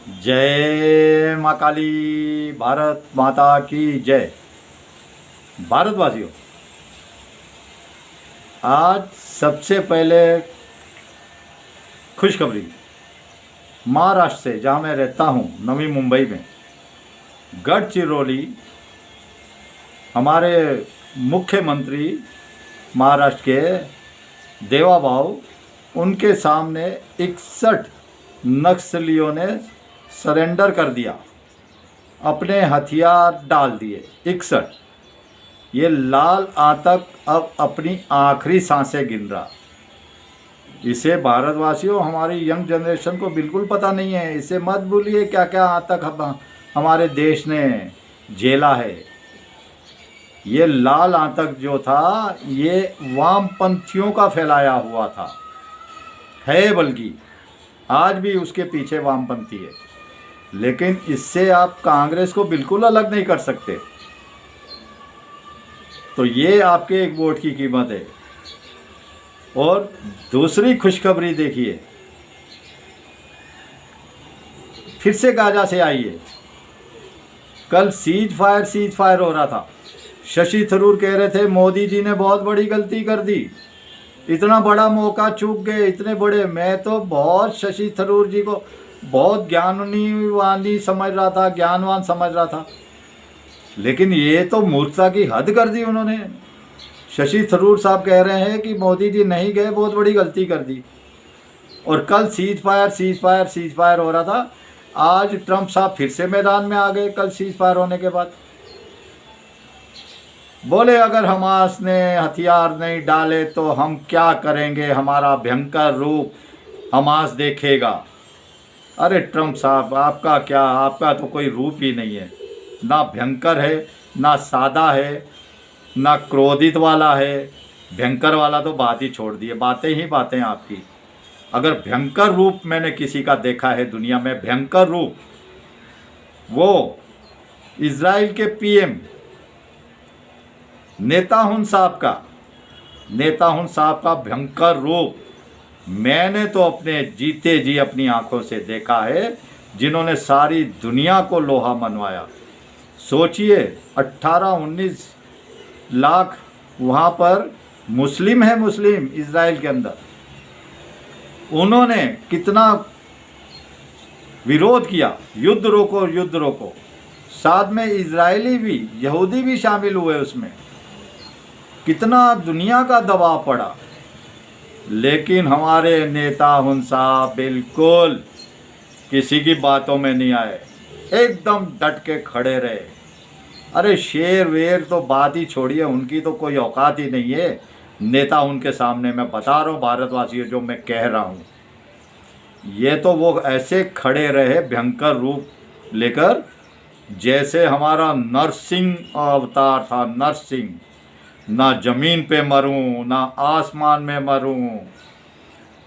जय माँ काली। भारत माता की जय। भारतवासियों, आज सबसे पहले खुशखबरी महाराष्ट्र से, जहाँ मैं रहता हूँ, नवी मुंबई में गढ़चिरौली, हमारे मुख्यमंत्री महाराष्ट्र के देवाभाऊ, उनके सामने 61 नक्सलियों ने सरेंडर कर दिया, अपने हथियार डाल दिए। 61। ये लाल आतंक अब अपनी आखिरी सांसें गिन रहा। इसे भारतवासियों, हमारी यंग जनरेशन को बिल्कुल पता नहीं है। इसे मत भूलिए क्या क्या आतंक हमारे देश ने झेला है। ये लाल आतंक जो था, ये वामपंथियों का फैलाया हुआ था, है बल्कि आज भी उसके पीछे वामपंथी है। लेकिन इससे आप कांग्रेस को बिल्कुल अलग नहीं कर सकते। तो ये आपके एक वोट की कीमत है। और दूसरी खुशखबरी देखिए, फिर से गाजा से आई है। कल सीज फायर हो रहा था। शशि थरूर कह रहे थे मोदी जी ने बहुत बड़ी गलती कर दी, इतना बड़ा मौका चूक गए, इतने बड़े। मैं तो बहुत शशि थरूर जी को बहुत ज्ञानवान समझ रहा था, लेकिन ये तो मूर्खता की हद कर दी उन्होंने। शशि थरूर साहब कह रहे हैं कि मोदी जी नहीं गए, बहुत बड़ी गलती कर दी। और कल सीज फायर हो रहा था। आज ट्रंप साहब फिर से मैदान में आ गए, कल सीज फायर होने के बाद। बोले अगर हमास ने हथियार नहीं डाले तो हम क्या करेंगे, हमारा भयंकर रूप हमास देखेगा। अरे ट्रंप साहब, आपका क्या, आपका तो कोई रूप ही नहीं है। ना भयंकर है, ना सादा है, ना क्रोधित वाला है। भयंकर वाला तो बात ही छोड़ दिए, बातें ही बातें आपकी। अगर भयंकर रूप मैंने किसी का देखा है दुनिया में, भयंकर रूप, वो इजराइल के पीएम नेताहुन साहब का भयंकर रूप मैंने तो अपने जीते जी अपनी आंखों से देखा है, जिन्होंने सारी दुनिया को लोहा मनवाया। सोचिए, 18-19 लाख वहाँ पर मुस्लिम है, मुस्लिम इजराइल के अंदर। उन्होंने कितना विरोध किया, युद्ध रोको। साथ में इजरायली भी, यहूदी भी शामिल हुए उसमें। कितना दुनिया का दबाव पड़ा, लेकिन हमारे नेता हुन साहब बिल्कुल किसी की बातों में नहीं आए, एकदम डट के खड़े रहे। अरे शेर वेर तो बात ही छोड़िए, उनकी तो कोई औकात ही नहीं है नेता उनके सामने। मैं बता रहा हूँ भारतवासियों, जो मैं कह रहा हूँ, ये तो वो ऐसे खड़े रहे भयंकर रूप लेकर, जैसे हमारा नरसिंह अवतार था। नरसिंह, ना जमीन पे मरूं, ना आसमान में मरूं,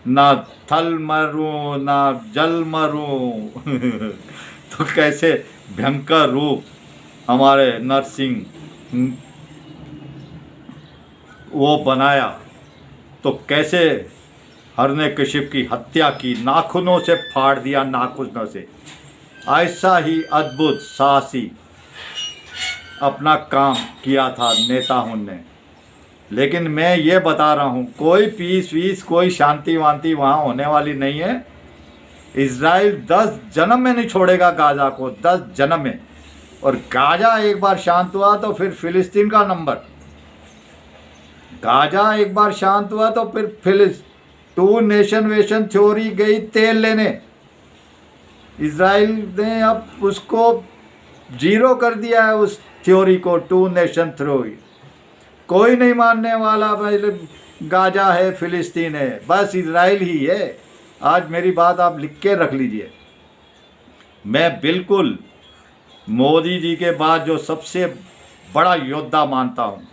ना थल मरूं, ना जल मरूं। तो कैसे भयंकर रूप हमारे नरसिंह वो बनाया। तो कैसे हिरण्यकशिप की हत्या की, नाखूनों से फाड़ दिया, नाखूनों से। ऐसा ही अद्भुत साहसी अपना काम किया था नेताहुन ने। लेकिन मैं ये बता रहा हूँ, कोई पीस वीस, कोई शांति वांति वहाँ होने वाली नहीं है। इजराइल 10 जन्म में नहीं छोड़ेगा गाजा को, 10 जन्म में। और गाजा एक बार शांत हुआ तो फिर फिलिस्तीन का नंबर। गाजा एक बार शांत हुआ तो फिर 2 नेशन वेशन थ्योरी गई तेल लेने। इजराइल ने अब उसको जीरो कर दिया है, उस थ्योरी को, 2 नेशन थ्योरी। कोई नहीं मानने वाला, भाई गाजा है, फिलिस्तीन है, बस इजराइल ही है। आज मेरी बात आप लिख के रख लीजिए। मैं बिल्कुल मोदी जी के बाद जो सबसे बड़ा योद्धा मानता हूँ,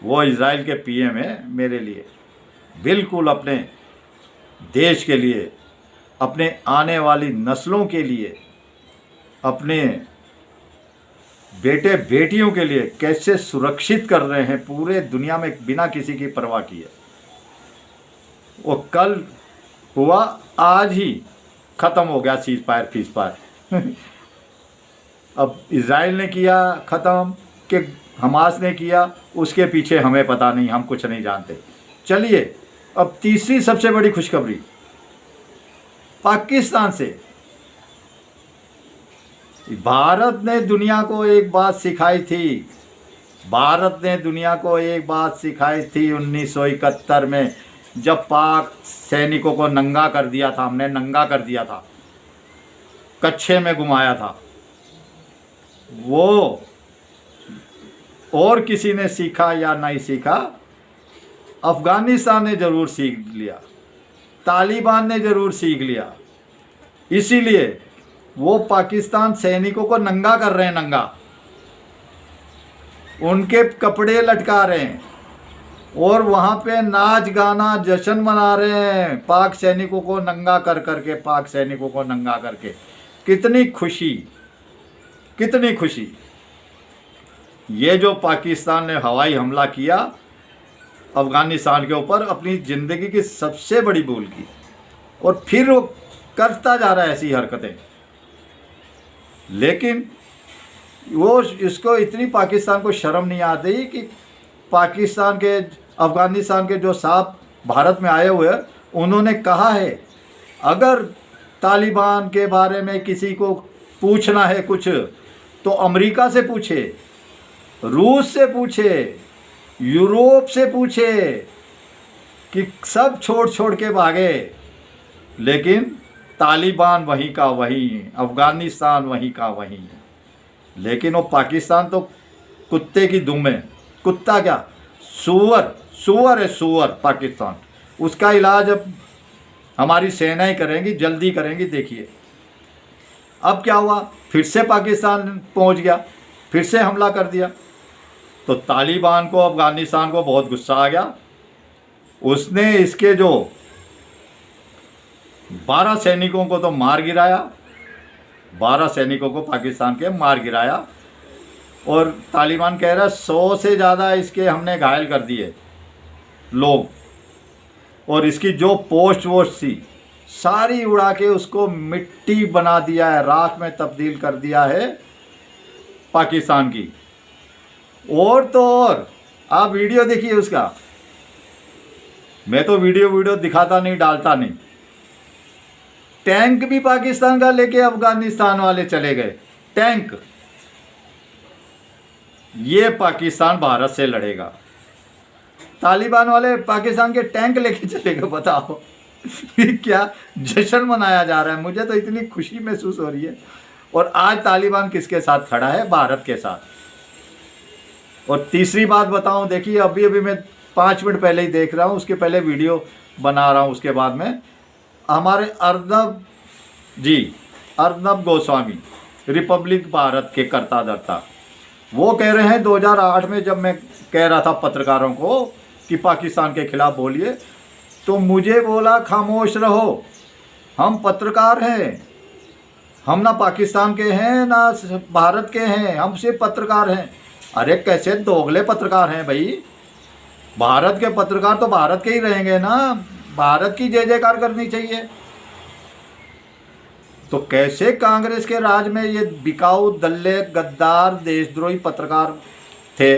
वो इजराइल के पीएम है मेरे लिए। बिल्कुल अपने देश के लिए, अपने आने वाली नस्लों के लिए, अपने बेटे बेटियों के लिए कैसे सुरक्षित कर रहे हैं पूरे दुनिया में बिना किसी की परवाह किए। वो कल हुआ, आज ही ख़त्म हो गया सीज फायर फीस फायर। अब इज़राइल ने किया ख़त्म कि हमास ने किया, उसके पीछे हमें पता नहीं, हम कुछ नहीं जानते। चलिए अब तीसरी सबसे बड़ी खुशखबरी पाकिस्तान से। भारत ने दुनिया को एक बात सिखाई थी, भारत ने दुनिया को एक बात सिखाई थी 1971 में, जब पाक सैनिकों को नंगा कर दिया था, हमने नंगा कर दिया था, कच्छे में घुमाया था। वो और किसी ने सीखा या नहीं सीखा, अफ़गानिस्तान ने ज़रूर सीख लिया, तालिबान ने ज़रूर सीख लिया। इसीलिए वो पाकिस्तान सैनिकों को नंगा कर रहे हैं, नंगा, उनके कपड़े लटका रहे हैं और वहाँ पे नाच गाना जश्न मना रहे हैं, पाक सैनिकों को नंगा कर करके, पाक सैनिकों को नंगा करके। कितनी खुशी, कितनी खुशी। ये जो पाकिस्तान ने हवाई हमला किया अफ़गानिस्तान के ऊपर, अपनी ज़िंदगी की सबसे बड़ी भूल की, और फिर वो करता जा रहा है ऐसी हरकतें। लेकिन वो इसको इतनी पाकिस्तान को शर्म नहीं आती कि पाकिस्तान के, अफ़गानिस्तान के जो साहब भारत में आए हुए हैं, उन्होंने कहा है अगर तालिबान के बारे में किसी को पूछना है कुछ तो अमेरिका से पूछे, रूस से पूछे, यूरोप से पूछे, कि सब छोड़ छोड़ के भागे। लेकिन तालिबान वहीं का वहीं, अफ़गानिस्तान वहीं का वहीं। लेकिन वो पाकिस्तान तो कुत्ते की दुम है, कुत्ता क्या, सूअर, सूअर है सूअर पाकिस्तान। उसका इलाज अब हमारी सेनाएं करेंगी, जल्दी करेंगी, देखिए। अब क्या हुआ, फिर से पाकिस्तान पहुंच गया, फिर से हमला कर दिया। तो तालिबान को, अफ़गानिस्तान को बहुत गुस्सा आ गया। उसने इसके जो 12 सैनिकों को तो मार गिराया, 12 सैनिकों को पाकिस्तान के मार गिराया, और तालिबान कह रहा है 100 से ज़्यादा इसके हमने घायल कर दिए लोग, और इसकी जो पोस्ट वोस्ट थी सारी उड़ा के उसको मिट्टी बना दिया है, राख में तब्दील कर दिया है पाकिस्तान की। और तो और आप वीडियो देखिए उसका, मैं तो वीडियो दिखाता नहीं, डालता नहीं। टैंक भी पाकिस्तान का लेके अफ़गानिस्तान वाले चले गए, टैंक। ये पाकिस्तान भारत से लड़ेगा, तालिबान वाले पाकिस्तान के टैंक लेके चले गए, बताओ। क्या जश्न मनाया जा रहा है, मुझे तो इतनी खुशी महसूस हो रही है। और आज तालिबान किसके साथ खड़ा है, भारत के साथ। और तीसरी बात बताऊं, देखिए अभी अभी मैं 5 मिनट पहले ही देख रहा हूं, उसके पहले वीडियो बना रहा हूं, उसके बाद में हमारे अर्नब जी, अर्नब गोस्वामी, रिपब्लिक भारत के कर्ता धर्ता, वो कह रहे हैं 2008 में जब मैं कह रहा था पत्रकारों को कि पाकिस्तान के खिलाफ बोलिए, तो मुझे बोला खामोश रहो, हम पत्रकार हैं, हम ना पाकिस्तान के हैं ना भारत के हैं, हम सिर्फ पत्रकार हैं। अरे कैसे दोगले पत्रकार हैं भाई, भारत के पत्रकार तो भारत के ही रहेंगे ना, भारत की जय जयकार करनी चाहिए। तो कैसे कांग्रेस के राज में ये बिकाऊ, दल्ले, गद्दार, देशद्रोही पत्रकार थे।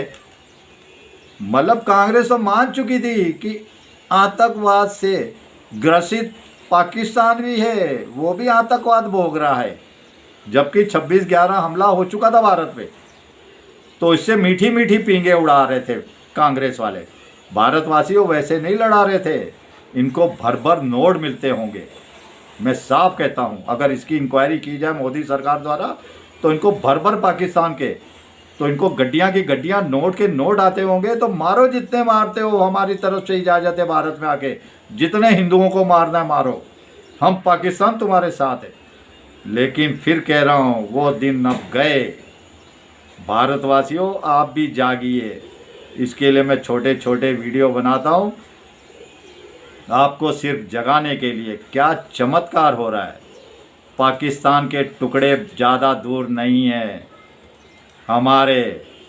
मतलब कांग्रेस तो मान चुकी थी कि आतंकवाद से ग्रसित पाकिस्तान भी है, वो भी आतंकवाद भोग रहा है, जबकि 26/11 हमला हो चुका था भारत पे। तो इससे मीठी मीठी पींगे उड़ा रहे थे कांग्रेस वाले, भारतवासियों वैसे नहीं लड़ा रहे थे। इनको भर भर नोट मिलते होंगे, मैं साफ कहता हूँ। अगर इसकी इंक्वायरी की जाए मोदी सरकार द्वारा तो इनको भर भर पाकिस्तान के, तो इनको गड्डियाँ की गड्डियाँ, नोट के नोट आते होंगे। तो मारो जितने मारते हो, हमारी तरफ से इजाज़त है भारत में आके, जितने हिंदुओं को मारना है मारो, हम पाकिस्तान तुम्हारे साथ है। लेकिन फिर कह रहा हूँ वो दिन अब गए। भारतवासियों आप भी जागिए, इसके लिए मैं छोटे छोटे वीडियो बनाता हूँ आपको सिर्फ जगाने के लिए। क्या चमत्कार हो रहा है, पाकिस्तान के टुकड़े ज़्यादा दूर नहीं है, हमारे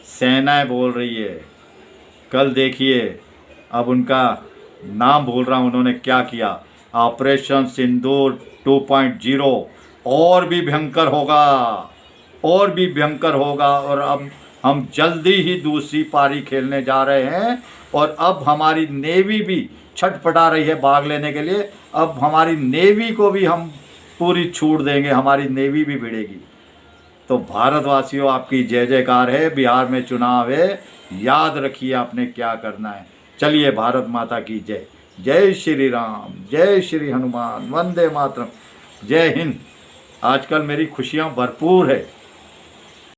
सेनाएं बोल रही है। कल देखिए, अब उनका नाम भूल रहा हूँ, उन्होंने क्या किया, ऑपरेशन सिंदूर 2.0 और भी भयंकर होगा, और भी भयंकर होगा। और अब हम जल्दी ही दूसरी पारी खेलने जा रहे हैं और अब हमारी नेवी भी छटपटा रही है भाग लेने के लिए। अब हमारी नेवी को भी हम पूरी छूट देंगे, हमारी नेवी भी भिड़ेगी। तो भारतवासियों, आपकी जय जयकार है। बिहार में चुनाव है, याद रखिए आपने क्या करना है। चलिए, भारत माता की जय। जय श्री राम, जय श्री हनुमान, वंदे मातरम, जय हिंद। आजकल मेरी खुशियाँ भरपूर है।